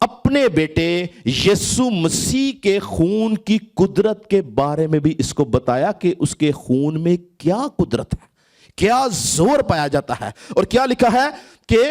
اپنے بیٹے یسوع مسیح کے خون کی قدرت کے بارے میں بھی اس کو بتایا کہ اس کے خون میں کیا قدرت ہے, کیا زور پایا جاتا ہے. اور کیا لکھا ہے کہ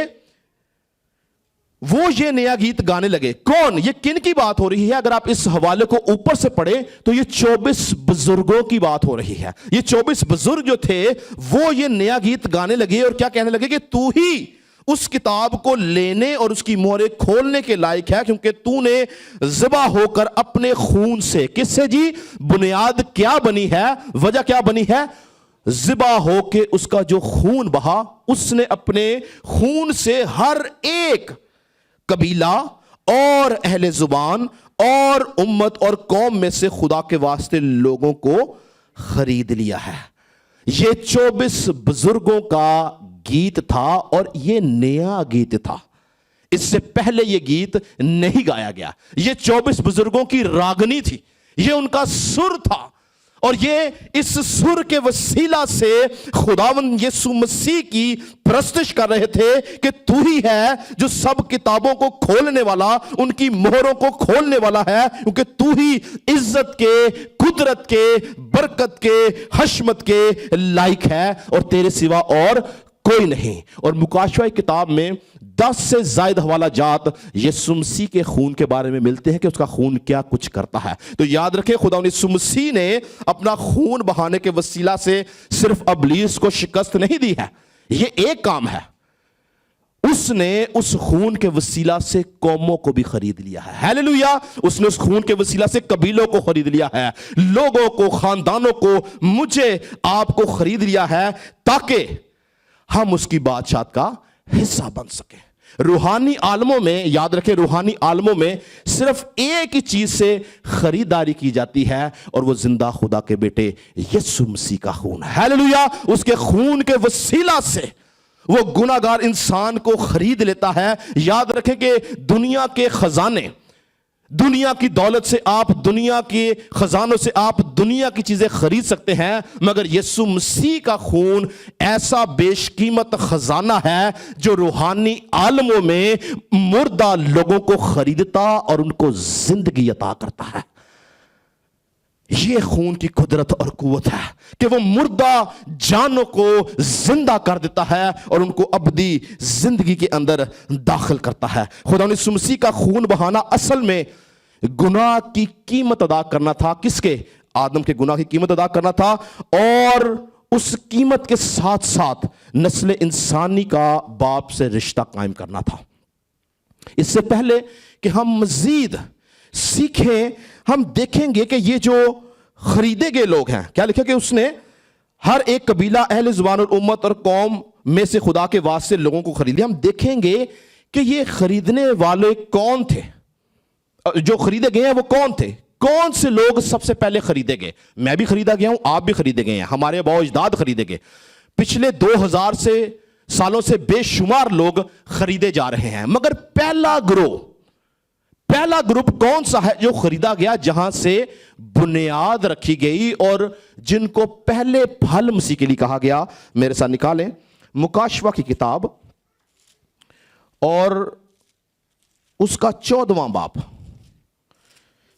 وہ یہ نیا گیت گانے لگے. کون, یہ کن کی بات ہو رہی ہے؟ اگر آپ اس حوالے کو اوپر سے پڑھیں تو یہ 24 بزرگوں کی بات ہو رہی ہے. یہ 24 بزرگ جو تھے وہ یہ نیا گیت گانے لگے اور کیا کہنے لگے کہ تو ہی اس کتاب کو لینے اور اس کی مہریں کھولنے کے لائق ہے, کیونکہ تو نے ذبح ہو کر اپنے خون سے, کس سے جی؟ بنیاد کیا بنی ہے, وجہ کیا بنی ہے؟ ذبح ہو کے اس کا جو خون بہا, اس نے اپنے خون سے ہر ایک قبیلہ اور اہل زبان اور امت اور قوم میں سے خدا کے واسطے لوگوں کو خرید لیا ہے. یہ 24 بزرگوں کا گیت تھا اور یہ نیا گیت تھا. اس سے پہلے یہ گیت نہیں گایا گیا. یہ 24 بزرگوں کی راگنی تھی, یہ ان کا سر تھا, اور یہ اس سر کے وسیلہ سے خداوند یسوع مسیح کی پرستش کر رہے تھے کہ تو ہی ہے جو سب کتابوں کو کھولنے والا, ان کی مہروں کو کھولنے والا ہے, کیونکہ تو ہی عزت کے, قدرت کے, برکت کے, حشمت کے لائق ہے اور تیرے سوا اور کوئی نہیں. اور مکاشفہ کتاب میں 10 سے زائد حوالہ جات یسوع مسیح کے خون کے بارے میں ملتے ہیں کہ اس کا خون کیا کچھ کرتا ہے. تو یاد رکھیں, خدا یسوع مسیح نے اپنا خون بہانے کے وسیلہ سے صرف ابلیس کو شکست نہیں دی ہے, یہ ایک کام ہے, اس نے اس خون کے وسیلہ سے قوموں کو بھی خرید لیا ہے. ہیلیلویا. اس نے اس خون کے وسیلہ سے قبیلوں کو خرید لیا ہے, لوگوں کو, خاندانوں کو, مجھے, آپ کو خرید لیا ہے تاکہ ہم اس کی بادشاہت کا حصہ بن سکیں. روحانی عالموں میں, یاد رکھیں, روحانی عالموں میں صرف ایک ہی چیز سے خریداری کی جاتی ہے اور وہ زندہ خدا کے بیٹے یسوع مسیح کا خون. ہیلیلویا. اس کے خون کے وسیلہ سے وہ گناہگار انسان کو خرید لیتا ہے. یاد رکھیں کہ دنیا کے خزانے, دنیا کی دولت سے آپ, دنیا کے خزانوں سے آپ دنیا کی چیزیں خرید سکتے ہیں, مگر یسوع مسیح کا خون ایسا بیش قیمت خزانہ ہے جو روحانی عالموں میں مردہ لوگوں کو خریدتا اور ان کو زندگی عطا کرتا ہے. یہ خون کی قدرت اور قوت ہے کہ وہ مردہ جانوں کو زندہ کر دیتا ہے اور ان کو ابدی زندگی کے اندر داخل کرتا ہے. خدا یسوع مسیح کا خون بہانا اصل میں گناہ کی قیمت ادا کرنا تھا. کس کے؟ آدم کے گناہ کی قیمت ادا کرنا تھا, اور اس قیمت کے ساتھ ساتھ نسل انسانی کا باپ سے رشتہ قائم کرنا تھا. اس سے پہلے کہ ہم مزید سیکھیں, ہم دیکھیں گے کہ یہ جو خریدے گئے لوگ ہیں, کیا لکھا کہ اس نے ہر ایک قبیلہ, اہل زبان اور امت اور قوم میں سے خدا کے واسطے لوگوں کو خرید لیا. ہم دیکھیں گے کہ یہ خریدنے والے کون تھے, جو خریدے گئے ہیں وہ کون تھے, کون سے لوگ سب سے پہلے خریدے گئے. میں بھی خریدا گیا ہوں, آپ بھی خریدے گئے ہیں, ہمارے آباء و اجداد خریدے گئے. پچھلے 2000 سالوں سے بے شمار لوگ خریدے جا رہے ہیں, مگر پہلا گروپ کون سا ہے جو خریدا گیا, جہاں سے بنیاد رکھی گئی اور جن کو پہلے پھل مسیح کے لیے کہا گیا. میرے ساتھ نکالیں مکاشفہ کی کتاب اور اس کا 14واں باب,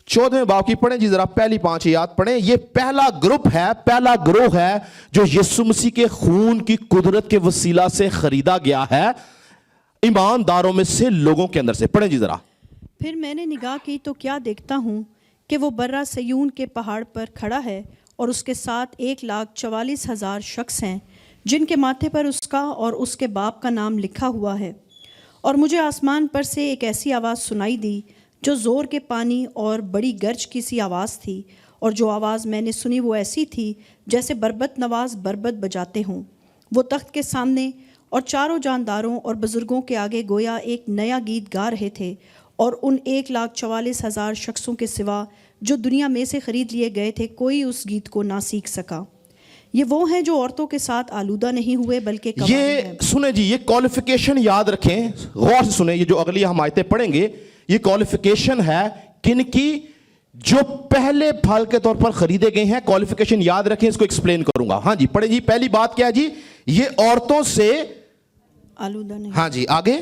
14ویں باب کی پڑھیں جی ذرا, پہلی 5 آیات پڑھیں. یہ پہلا گروپ ہے, پہلا گروہ ہے جو یسوع مسیح کے خون کی قدرت کے وسیلہ سے خریدا گیا ہے ایمانداروں میں سے, لوگوں کے اندر سے. پڑھیں جی ذرا. پھر میں نے نگاہ کی تو کیا دیکھتا ہوں کہ وہ برہ سیون کے پہاڑ پر کھڑا ہے اور اس کے ساتھ 1,44,000 شخص ہیں جن کے ماتھے پر اس کا اور اس کے باپ کا نام لکھا ہوا ہے. اور مجھے آسمان پر سے ایک ایسی آواز سنائی دی جو زور کے پانی اور بڑی گرج کی سی آواز تھی, اور جو آواز میں نے سنی وہ ایسی تھی جیسے بربت نواز بربت بجاتے ہوں. وہ تخت کے سامنے اور چاروں جانداروں اور بزرگوں کے آگے گویا ایک نیا گیت گا رہے تھے, اور ان 1,44,000 شخصوں کے سوا جو دنیا میں سے خرید لیے گئے تھے کوئی اس گیت کو نہ سیکھ سکا. یہ وہ ہیں جو عورتوں کے ساتھ آلودہ نہیں ہوئے بلکہ یہ سنیں جی, یہ کوالیفیکیشن یاد رکھیں, غور سے سنیں. یہ جو اگلی ہم آیتیں پڑھیں گے یہ کوالیفیکیشن ہے کن کی, جو پہلے پھل کے طور پر خریدے گئے ہیں. کوالیفیکیشن یاد رکھیں, اس کو ایکسپلین کروں گا. ہاں جی پڑھیں جی. پہلی بات کیا ہے جی, یہ عورتوں سے آلودہ نہیں. ہاں جی آگے.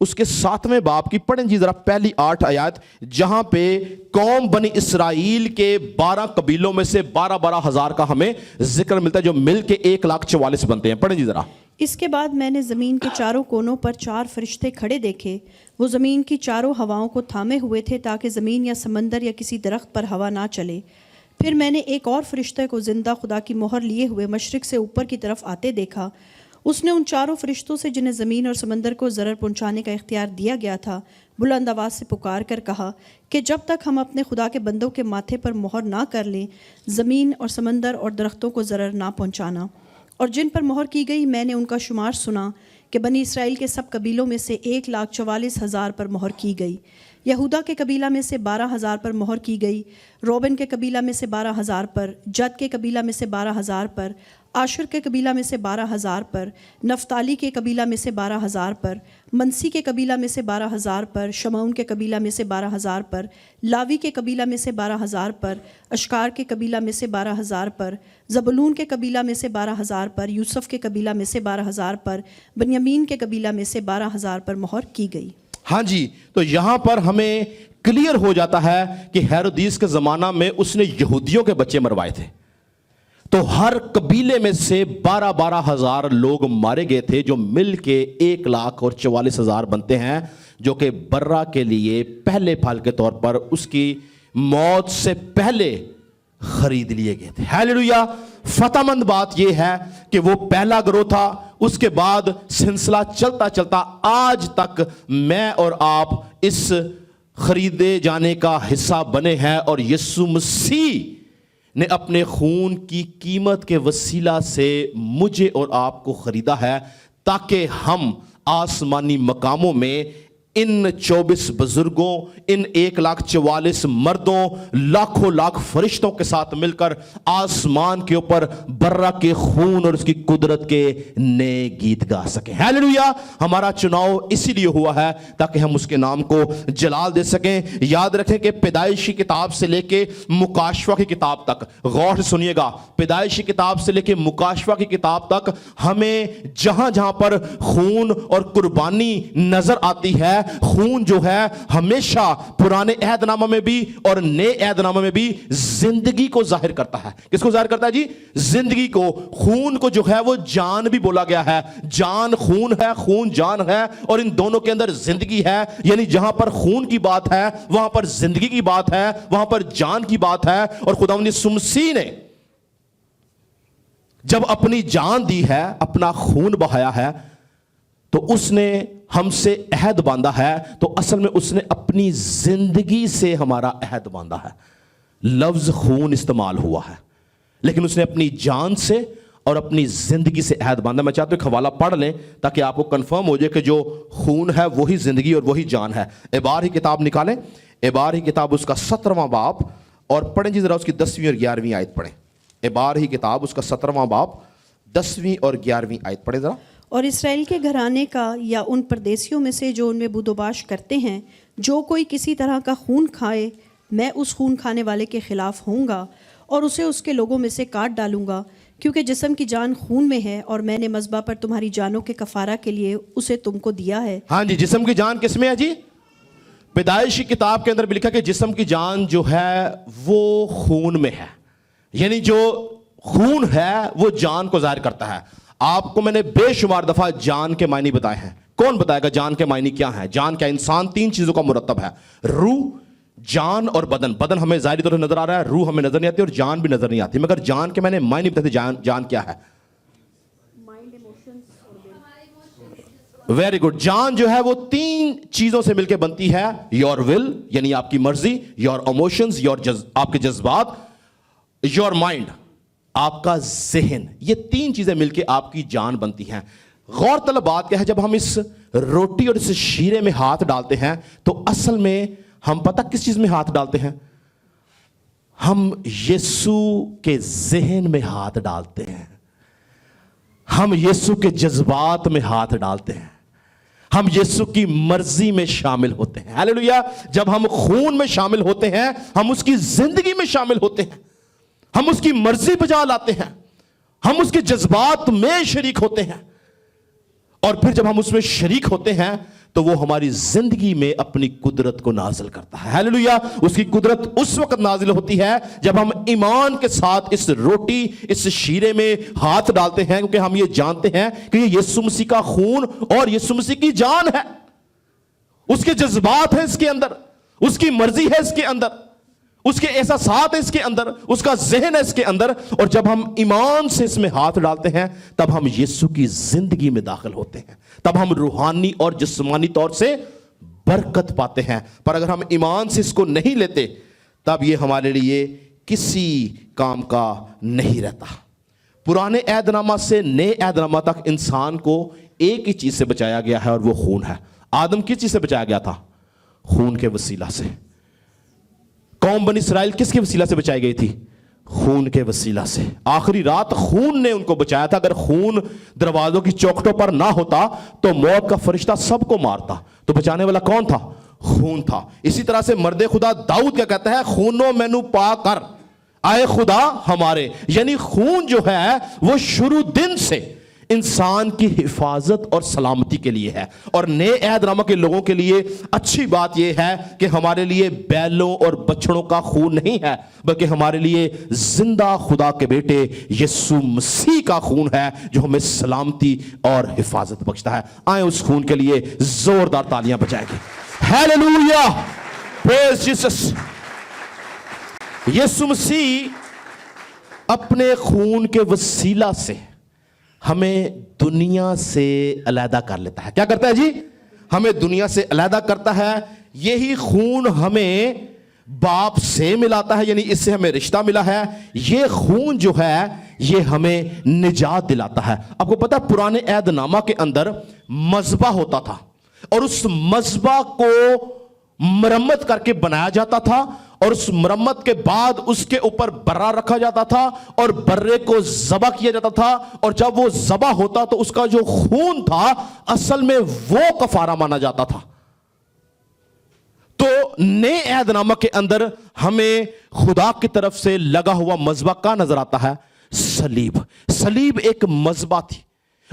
اس کے 7ویں باب کی پڑھیں جی ذرا پہلی 8 آیات، جہاں پہ قوم بنی اسرائیل کے 12 قبیلوں میں سے 12 ہزار کا ہمیں ذکر ملتا ہے جو مل کے 1,44,000 بنتے ہیں. پڑھیں جی ذرا. اس کے بعد میں نے زمین کے چاروں کونوں پر 4 فرشتے کھڑے دیکھے. وہ زمین کی چاروں ہواؤں کو تھامے ہوئے تھے تاکہ زمین یا سمندر یا کسی درخت پر ہوا نہ چلے. پھر میں نے ایک اور فرشتے کو زندہ خدا کی مہر لیے ہوئے مشرق سے اوپر کی طرف آتے دیکھا. اس نے ان 4 فرشتوں سے جنہیں زمین اور سمندر کو ضرر پہنچانے کا اختیار دیا گیا تھا بلند آواز سے پکار کر کہا کہ جب تک ہم اپنے خدا کے بندوں کے ماتھے پر مہر نہ کر لیں زمین اور سمندر اور درختوں کو ضرر نہ پہنچانا. اور جن پر مہر کی گئی میں نے ان کا شمار سنا کہ بنی اسرائیل کے سب قبیلوں میں سے 1,44,000 پر مہر کی گئی. یہودا کے قبیلہ میں سے 12,000 پر مہر کی گئی، روبن کے قبیلہ میں سے 12,000 پر، جد کے قبیلہ میں سے 12,000 پر، آشر کے قبیلہ میں سے 12,000 پر، نفتالی کے قبیلہ میں سے 12,000 پر، منسی کے قبیلہ میں سے 12,000 پر، شمعون کے قبیلہ میں سے 12,000 پر، لاوی کے قبیلہ میں سے 12,000 پر، اشکار کے قبیلہ میں سے 12,000 پر، زبلون کے قبیلہ میں سے 12,000 پر، یوسف کے قبیلہ میں سے 12,000 پر، بنیامین کے قبیلہ میں سے 12,000 پر مہر کی گئی. ہاں جی، تو یہاں پر ہمیں کلیئر ہو جاتا ہے کہ ہیرودیس کے زمانہ میں اس نے یہودیوں کے بچے مروائے تھے. تو ہر قبیلے میں سے 12,000 لوگ مارے گئے تھے جو مل کے 1,44,000 بنتے ہیں، جو کہ برہ کے لیے پہلے پھل کے طور پر اس کی موت سے پہلے خرید لیے گئے تھے. ہیلیلویا. فتح مند بات یہ ہے کہ وہ پہلا گروہ تھا. اس کے بعد سلسلہ چلتا چلتا آج تک میں اور آپ اس خریدے جانے کا حصہ بنے ہیں، اور یسوع مسیح نے اپنے خون کی قیمت کے وسیلہ سے مجھے اور آپ کو خریدا ہے تاکہ ہم آسمانی مقاموں میں ان 24 بزرگوں، ان 1,44,000 مردوں، لاکھوں لاکھ فرشتوں کے ساتھ مل کر آسمان کے اوپر برہ کے خون اور اس کی قدرت کے نئے گیت گا سکیں. ہیلیلویا. ہمارا چناؤ اسی لیے ہوا ہے تاکہ ہم اس کے نام کو جلال دے سکیں. یاد رکھیں کہ پیدائشی کتاب سے لے کے مکاشفہ کی کتاب تک، غور سے سنیے گا، پیدائشی کتاب سے لے کے مکاشفہ کی کتاب تک ہمیں جہاں جہاں پر خون اور قربانی نظر آتی ہے، خون جو ہے ہمیشہ پرانے عہد نامہ میں بھی اور نئے عہد نامہ میں بھی زندگی کو ظاہر کرتا ہے. کس کو ظاہر کرتا ہے جی؟ زندگی کو. خون کو جو ہے وہ جان بھی بولا گیا ہے. جان خون ہے، خون جان ہے، اور ان دونوں کے اندر زندگی ہے. یعنی جہاں پر خون کی بات ہے وہاں پر زندگی کی بات ہے، وہاں پر جان کی بات ہے. اور خداوند یسوع مسیح نے جب اپنی جان دی ہے، اپنا خون بہایا ہے، تو اس نے ہم سے عہد باندھا ہے. تو اصل میں اس نے اپنی زندگی سے ہمارا عہد باندھا ہے. لفظ خون استعمال ہوا ہے لیکن اس نے اپنی جان سے اور اپنی زندگی سے عہد باندھا. میں چاہتا ہوں ایک حوالہ پڑھ لیں تاکہ آپ کو کنفرم ہو جائے کہ جو خون ہے وہی زندگی اور وہی جان ہے. ابار ہی کتاب نکالیں، ابار ہی کتاب اس کا 17واں باب، اور پڑھیں جی ذرا اس کی 10ویں اور 11ویں آیت پڑھیں. ابار ہی کتاب اس کا 17واں باب 10ویں اور 11ویں آیت پڑھیں ذرا. اور اسرائیل کے گھرانے کا یا ان پردیسیوں میں سے جو ان میں بود و باش کرتے ہیں، جو کوئی کسی طرح کا خون کھائے، میں اس خون کھانے والے کے خلاف ہوں گا اور اسے اس کے لوگوں میں سے کاٹ ڈالوں گا، کیونکہ جسم کی جان خون میں ہے اور میں نے مذبح پر تمہاری جانوں کے کفارہ کے لیے اسے تم کو دیا ہے. ہاں جی، جسم کی جان کس میں ہے جی؟ پیدائشی کتاب کے اندر بھی لکھا کہ جسم کی جان جو ہے وہ خون میں ہے. یعنی جو خون ہے وہ جان کو ظاہر کرتا ہے. آپ کو میں نے بے شمار دفعہ جان کے معنی بتائے ہیں. کون بتائے گا جان کے معنی کیا ہیں؟ جان کیا؟ انسان 3 چیزوں کا مرتب ہے: روح، جان اور بدن. بدن ہمیں ظاہری طور سے نظر آ رہا ہے، روح ہمیں نظر نہیں آتی اور جان بھی نظر نہیں آتی. مگر جان کے میں نے معنی بتاتے. جان کیا ہے؟ Very good. جان جو ہے وہ 3 چیزوں سے مل کے بنتی ہے: یور ول یعنی آپ کی مرضی، یور ایموشنز آپ کے جذبات، یور مائنڈ آپ کا ذہن. یہ 3 چیزیں مل کے آپ کی جان بنتی ہیں. غور طلب بات کیا ہے، جب ہم اس روٹی اور اس شیرے میں ہاتھ ڈالتے ہیں تو اصل میں ہم پتہ کس چیز میں ہاتھ ڈالتے ہیں؟ ہم یسوع کے ذہن میں ہاتھ ڈالتے ہیں، ہم یسوع کے جذبات میں ہاتھ ڈالتے ہیں، ہم یسوع کی مرضی میں شامل ہوتے ہیں. ہیلیلویا. جب ہم خون میں شامل ہوتے ہیں ہم اس کی زندگی میں شامل ہوتے ہیں، ہم اس کی مرضی بجا لاتے ہیں، ہم اس کے جذبات میں شریک ہوتے ہیں. اور پھر جب ہم اس میں شریک ہوتے ہیں تو وہ ہماری زندگی میں اپنی قدرت کو نازل کرتا ہے. ہیلیلویا. اس کی قدرت اس وقت نازل ہوتی ہے جب ہم ایمان کے ساتھ اس روٹی, اس شیرے میں ہاتھ ڈالتے ہیں, کیونکہ ہم یہ جانتے ہیں کہ یہ یسوع مسیح کا خون اور یسوع مسیح کی جان ہے. اس کے جذبات ہیں اس کے اندر, اس کی مرضی ہے اس کے اندر, اس کے احساسات ہیں اس کے اندر, اس کا ذہن ہے اس کے اندر. اور جب ہم ایمان سے اس میں ہاتھ ڈالتے ہیں تب ہم یسوع کی زندگی میں داخل ہوتے ہیں, تب ہم روحانی اور جسمانی طور سے برکت پاتے ہیں. پر اگر ہم ایمان سے اس کو نہیں لیتے تب یہ ہمارے لیے کسی کام کا نہیں رہتا. پرانے عہد نامہ سے نئے عہد نامہ تک انسان کو ایک ہی چیز سے بچایا گیا ہے اور وہ خون ہے. آدم کس چیز سے بچایا گیا تھا؟ خون کے وسیلہ سے. قوم بنی اسرائیل کس کے وسیلہ سے بچائی گئی تھی؟ خون کے وسیلہ سے. آخری رات خون نے ان کو بچایا تھا. اگر خون دروازوں کی چوکھٹوں پر نہ ہوتا تو موت کا فرشتہ سب کو مارتا. تو بچانے والا کون تھا؟ خون تھا. اسی طرح سے مرد خدا داؤد کیا کہتا ہے؟ خونوں مینو پا کر آئے خدا ہمارے. یعنی خون جو ہے وہ شروع دن سے انسان کی حفاظت اور سلامتی کے لیے ہے. اور نئے عہد نامہ کے لوگوں کے لیے اچھی بات یہ ہے کہ ہمارے لیے بیلوں اور بچڑوں کا خون نہیں ہے, بلکہ ہمارے لیے زندہ خدا کے بیٹے یسوع مسیح کا خون ہے جو ہمیں سلامتی اور حفاظت بخشتا ہے. آئیں اس خون کے لیے زوردار تالیاں بجائیں گے. ہیلیلویا, پریز جیسس. یسوع مسیح اپنے خون کے وسیلہ سے ہمیں دنیا سے علیحدہ کر لیتا ہے. کیا کرتا ہے جی؟ ہمیں دنیا سے علیحدہ کرتا ہے. یہی خون ہمیں باپ سے ملاتا ہے, یعنی اس سے ہمیں رشتہ ملا ہے. یہ خون جو ہے یہ ہمیں نجات دلاتا ہے. آپ کو پتا ہے پرانے عہد نامہ کے اندر مذبح ہوتا تھا اور اس مذبح کو مرمت کر کے بنایا جاتا تھا, اور اس مرمت کے بعد اس کے اوپر برا رکھا جاتا تھا اور برے کو ذبح کیا جاتا تھا. اور جب وہ ذبح ہوتا تو اس کا جو خون تھا اصل میں وہ کفارہ مانا جاتا تھا. تو نئے عہد نامہ کے اندر ہمیں خدا کی طرف سے لگا ہوا مذبح کا نظر آتا ہے صلیب. صلیب ایک مذبح تھی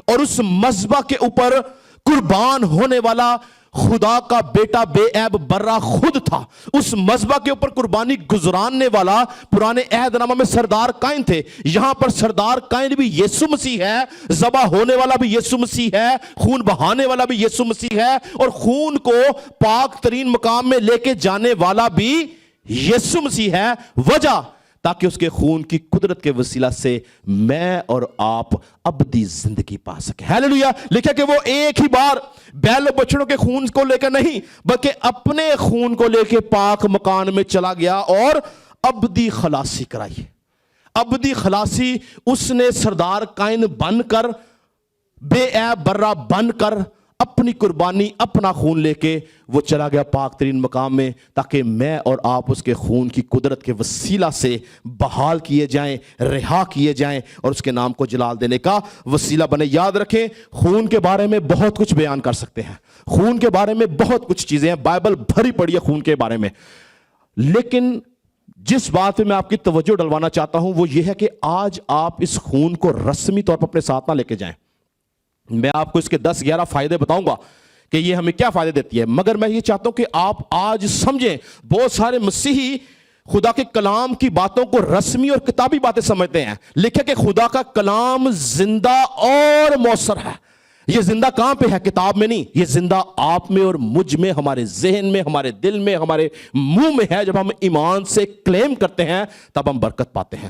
اور اس مذبح کے اوپر قربان ہونے والا خدا کا بیٹا بے عیب برا خود تھا. اس مذبح کے اوپر قربانی گزراننے والا پرانے عہد نامہ میں سردار کائن تھے. یہاں پر سردار کائن بھی یسوع مسیح ہے, ذبح ہونے والا بھی یسوع مسیح ہے, خون بہانے والا بھی یسوع مسیح ہے, اور خون کو پاک ترین مقام میں لے کے جانے والا بھی یسوع مسیح ہے. وجہ تاکہ اس کے خون کی قدرت کے وسیلہ سے میں اور آپ ابدی زندگی پا سکیں. ہیلیلویا. لکھا کہ وہ ایک ہی بار بیل و بچڑوں کے خون کو لے کر نہیں بلکہ اپنے خون کو لے کے پاک مکان میں چلا گیا اور ابدی خلاصی کرائی. ابدی خلاصی اس نے سردار کائن بن کر, بے عیب برا بن کر, اپنی قربانی اپنا خون لے کے وہ چلا گیا پاک ترین مقام میں, تاکہ میں اور آپ اس کے خون کی قدرت کے وسیلہ سے بحال کیے جائیں, رہا کیے جائیں اور اس کے نام کو جلال دینے کا وسیلہ بنے. یاد رکھیں خون کے بارے میں بہت کچھ بیان کر سکتے ہیں, خون کے بارے میں بہت کچھ چیزیں ہیں, بائبل بھری پڑی ہے خون کے بارے میں. لیکن جس بات پہ میں آپ کی توجہ ڈلوانا چاہتا ہوں وہ یہ ہے کہ آج آپ اس خون کو رسمی طور پر اپنے ساتھ نہ لے کے جائیں. میں آپ کو اس کے 10-11 فائدے بتاؤں گا کہ یہ ہمیں کیا فائدے دیتی ہے, مگر میں یہ چاہتا ہوں کہ آپ آج سمجھیں. بہت سارے مسیحی خدا کے کلام کی باتوں کو رسمی اور کتابی باتیں سمجھتے ہیں. لکھے کہ خدا کا کلام زندہ اور مؤثر ہے. یہ زندہ کہاں پہ ہے؟ کتاب میں نہیں, یہ زندہ آپ میں اور مجھ میں, ہمارے ذہن میں, ہمارے دل میں, ہمارے منہ میں ہے. جب ہم ایمان سے کلیم کرتے ہیں تب ہم برکت پاتے ہیں.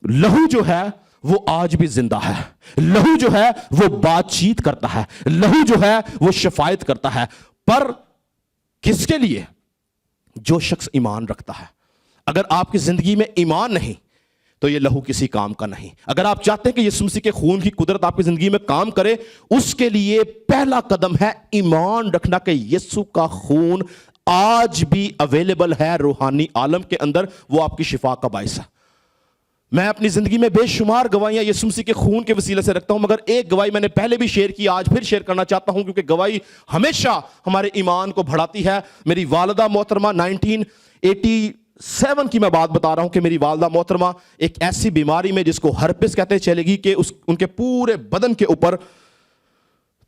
لہو جو ہے وہ آج بھی زندہ ہے. لہو جو ہے وہ بات چیت کرتا ہے. لہو جو ہے وہ شفایت کرتا ہے. پر کس کے لیے؟ جو شخص ایمان رکھتا ہے. اگر آپ کی زندگی میں ایمان نہیں تو یہ لہو کسی کام کا نہیں. اگر آپ چاہتے ہیں کہ یسوع مسیح کے خون کی قدرت آپ کی زندگی میں کام کرے, اس کے لیے پہلا قدم ہے ایمان رکھنا کہ یسوع کا خون آج بھی اویلیبل ہے روحانی عالم کے اندر, وہ آپ کی شفا کا باعث ہے. میں اپنی زندگی میں بے شمار گواہیاں یسوع مسیح کے خون کے وسیلے سے رکھتا ہوں, مگر ایک گواہی میں نے پہلے بھی شیئر کی, آج پھر شیئر کرنا چاہتا ہوں کیونکہ گواہی ہمیشہ ہمارے ایمان کو بڑھاتی ہے. میری والدہ محترمہ 1987 کی میں بات بتا رہا ہوں کہ میری والدہ محترمہ ایک ایسی بیماری میں جس کو ہرپس کہتے چلے گی کہ ان کے پورے بدن کے اوپر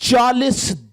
40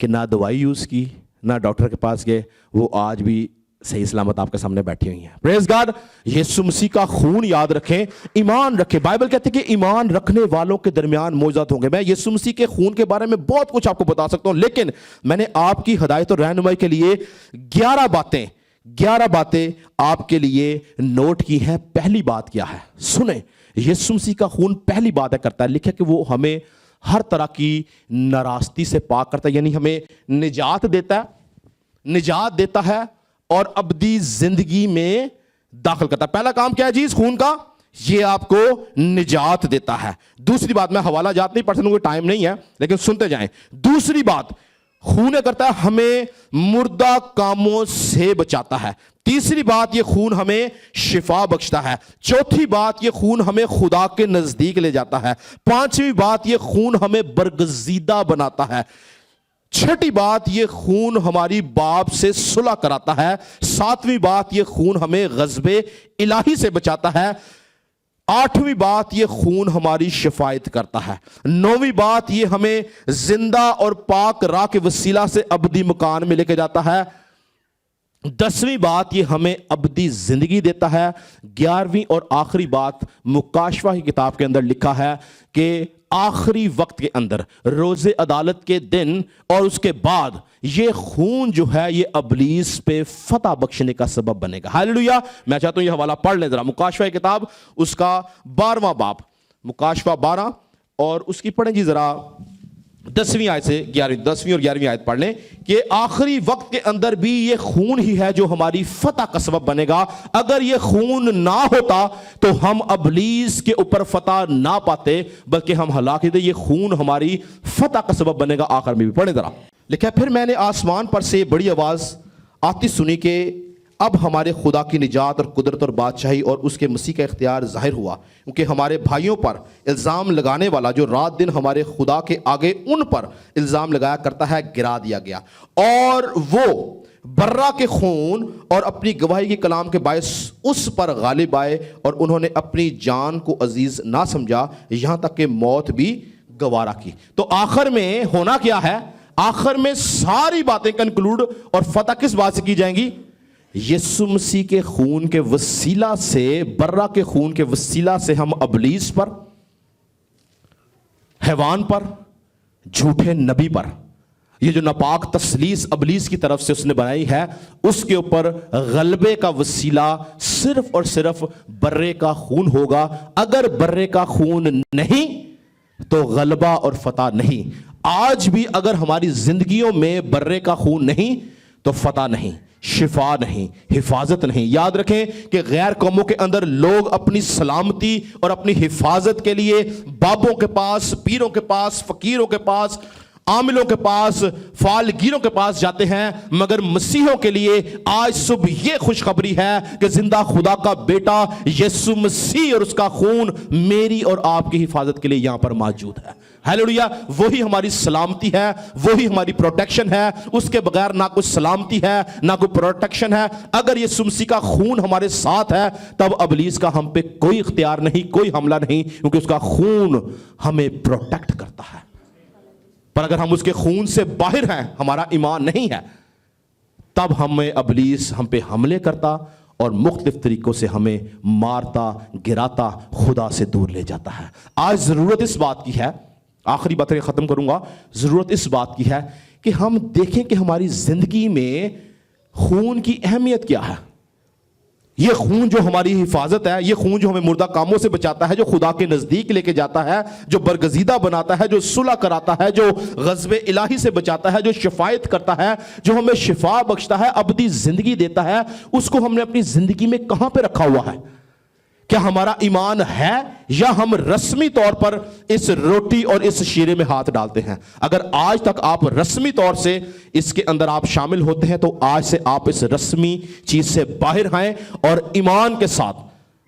کہ نہ دوائی یوز کی نہ ڈاکٹر کے پاس گئے, وہ آج بھی صحیح سلامت آپ کے سامنے بیٹھی ہوئی ہیں. پریز گاڈ. یسوع مسیح کا خون یاد رکھیں, ایمان رکھیں. بائبل کہتے ہیں کہ ایمان رکھنے والوں کے درمیان معجزات ہوں گے. میں یسوع مسیح کے خون کے بارے میں بہت کچھ آپ کو بتا سکتا ہوں, لیکن میں نے آپ کی ہدایت اور رہنمائی کے لیے 11 باتیں آپ کے لیے نوٹ کی ہیں. پہلی بات کیا ہے سنیں. یسوع مسیح کا خون پہلی بات ہے کرتا ہے, لکھا کہ وہ ہمیں ہر طرح کی ناراستی سے پاک کرتا ہے, یعنی ہمیں نجات دیتا ہے اور ابدی زندگی میں داخل کرتا ہے. پہلا کام کیا ہے جی خون کا؟ یہ آپ کو نجات دیتا ہے. دوسری بات, میں حوالہ جات نہیں پڑھ سکوں کوئی ٹائم نہیں ہے لیکن سنتے جائیں. دوسری بات, خون کرتا ہے ہمیں مردہ کاموں سے بچاتا ہے. تیسری بات, یہ خون ہمیں شفا بخشتا ہے. چوتھی بات, یہ خون ہمیں خدا کے نزدیک لے جاتا ہے. پانچویں بات, یہ خون ہمیں برگزیدہ بناتا ہے. چھٹی بات, یہ خون ہماری باپ سے صلح کراتا ہے. ساتویں بات, یہ خون ہمیں غضب الہی سے بچاتا ہے. آٹھویں بات, یہ خون ہماری شفاعت کرتا ہے. نویں بات, یہ ہمیں زندہ اور پاک راہ کے وسیلہ سے ابدی مکان میں لے کے جاتا ہے. 10ویں بات, یہ ہمیں ابدی زندگی دیتا ہے. 11ویں اور آخری بات, مکاشفہ کی کتاب کے اندر لکھا ہے کہ آخری وقت کے اندر روز عدالت کے دن اور اس کے بعد یہ خون جو ہے یہ ابلیس پہ فتح بخشنے کا سبب بنے گا. ہاللیلویا. میں چاہتا ہوں یہ حوالہ پڑھ لیں ذرا. مکاشفہ کی کتاب اس کا 12واں باب, مکاشفہ 12, اور اس کی پڑھیں جی ذرا 10ویں آیت سے 10ویں اور 11ویں آیت پڑھ لیں کہ آخری وقت کے اندر بھی یہ خون ہی ہے جو ہماری فتح کا سبب بنے گا. اگر یہ خون نہ ہوتا تو ہم ابلیس کے اوپر فتح نہ پاتے بلکہ ہم ہلاک ہوتے. یہ خون ہماری فتح کا سبب بنے گا. آخر میں بھی پڑھیں ذرا. لکھا پھر میں نے آسمان پر سے بڑی آواز آتی سنی کہ اب ہمارے خدا کی نجات اور قدرت اور بادشاہی اور اس کے مسیح کا اختیار ظاہر ہوا, کیونکہ ہمارے بھائیوں پر الزام لگانے والا جو رات دن ہمارے خدا کے آگے ان پر الزام لگایا کرتا ہے گرا دیا گیا, اور وہ برہ کے خون اور اپنی گواہی کے کلام کے باعث اس پر غالب آئے, اور انہوں نے اپنی جان کو عزیز نہ سمجھا یہاں تک کہ موت بھی گوارا کی. تو آخر میں ہونا کیا ہے؟ آخر میں ساری باتیں کنکلوڈ اور فتح کس بات سے کی جائیں گی؟ یسوع مسیح کے خون کے وسیلہ سے, برہ کے خون کے وسیلہ سے ہم ابلیس پر, حیوان پر, جھوٹے نبی پر, یہ جو ناپاک تسلیس ابلیس کی طرف سے اس نے بنائی ہے, اس کے اوپر غلبے کا وسیلہ صرف اور صرف برے کا خون ہوگا. اگر برے کا خون نہیں تو غلبہ اور فتح نہیں. آج بھی اگر ہماری زندگیوں میں برے کا خون نہیں تو فتح نہیں, شفا نہیں, حفاظت نہیں. یاد رکھیں کہ غیر قوموں کے اندر لوگ اپنی سلامتی اور اپنی حفاظت کے لیے بابوں کے پاس, پیروں کے پاس, فقیروں کے پاس, عاملوں کے پاس, فالگیروں کے پاس جاتے ہیں, مگر مسیحوں کے لیے آج صبح یہ خوشخبری ہے کہ زندہ خدا کا بیٹا یسوع مسیح اور اس کا خون میری اور آپ کی حفاظت کے لیے یہاں پر موجود ہے. ہیلیلویا. وہی ہماری سلامتی ہے, وہی ہماری پروٹیکشن ہے. اس کے بغیر نہ کوئی سلامتی ہے نہ کوئی پروٹیکشن ہے. اگر یسوع مسیح کا خون ہمارے ساتھ ہے تب ابلیس کا ہم پہ کوئی اختیار نہیں, کوئی حملہ نہیں, کیونکہ اس کا خون ہمیں پروٹیکٹ کرتا ہے. پر اگر ہم اس کے خون سے باہر ہیں, ہمارا ایمان نہیں ہے, تب ہمیں ابلیس ہم پہ حملے کرتا اور مختلف طریقوں سے ہمیں مارتا, گراتا, خدا سے دور لے جاتا ہے. آج ضرورت اس بات کی ہے, آخری بات ختم کروں گا, ضرورت اس بات کی ہے کہ ہم دیکھیں کہ ہماری زندگی میں خون کی اہمیت کیا ہے. یہ خون جو ہماری حفاظت ہے, یہ خون جو ہمیں مردہ کاموں سے بچاتا ہے, جو خدا کے نزدیک لے کے جاتا ہے, جو برگزیدہ بناتا ہے, جو صلح کراتا ہے, جو غضب الہی سے بچاتا ہے, جو شفاعت کرتا ہے, جو ہمیں شفا بخشتا ہے, ابدی زندگی دیتا ہے, اس کو ہم نے اپنی زندگی میں کہاں پہ رکھا ہوا ہے؟ کیا ہمارا ایمان ہے یا ہم رسمی طور پر اس روٹی اور اس شیرے میں ہاتھ ڈالتے ہیں؟ اگر آج تک آپ رسمی طور سے اس کے اندر آپ شامل ہوتے ہیں تو آج سے آپ اس رسمی چیز سے باہر آئیں اور ایمان کے ساتھ.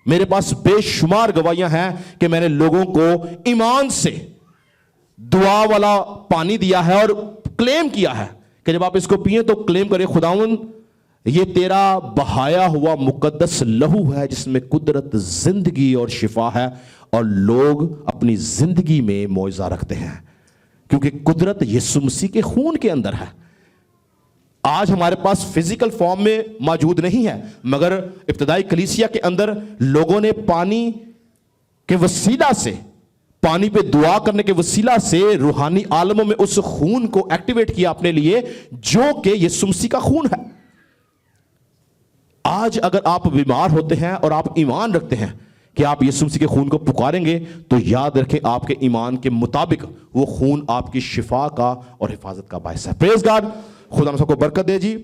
میرے پاس بے شمار گواہیاں ہیں کہ میں نے لوگوں کو ایمان سے دعا والا پانی دیا ہے اور کلیم کیا ہے کہ جب آپ اس کو پئیں تو کلیم کریں, خداوند یہ تیرا بہایا ہوا مقدس لہو ہے جس میں قدرت, زندگی اور شفا ہے, اور لوگ اپنی زندگی میں معجزہ رکھتے ہیں کیونکہ قدرت یسوع مسیح کے خون کے اندر ہے. آج ہمارے پاس فزیکل فارم میں موجود نہیں ہے، مگر ابتدائی کلیسیا کے اندر لوگوں نے پانی کے وسیلہ سے، پانی پہ دعا کرنے کے وسیلہ سے روحانی عالموں میں اس خون کو ایکٹیویٹ کیا اپنے لیے، جو کہ یسوع مسیح کا خون ہے. آج اگر آپ بیمار ہوتے ہیں اور آپ ایمان رکھتے ہیں کہ آپ یسوع مسیح کے خون کو پکاریں گے، تو یاد رکھیں آپ کے ایمان کے مطابق وہ خون آپ کی شفا کا اور حفاظت کا باعث ہے. پریز گاڈ. خدا ہم سب کو برکت دے جی.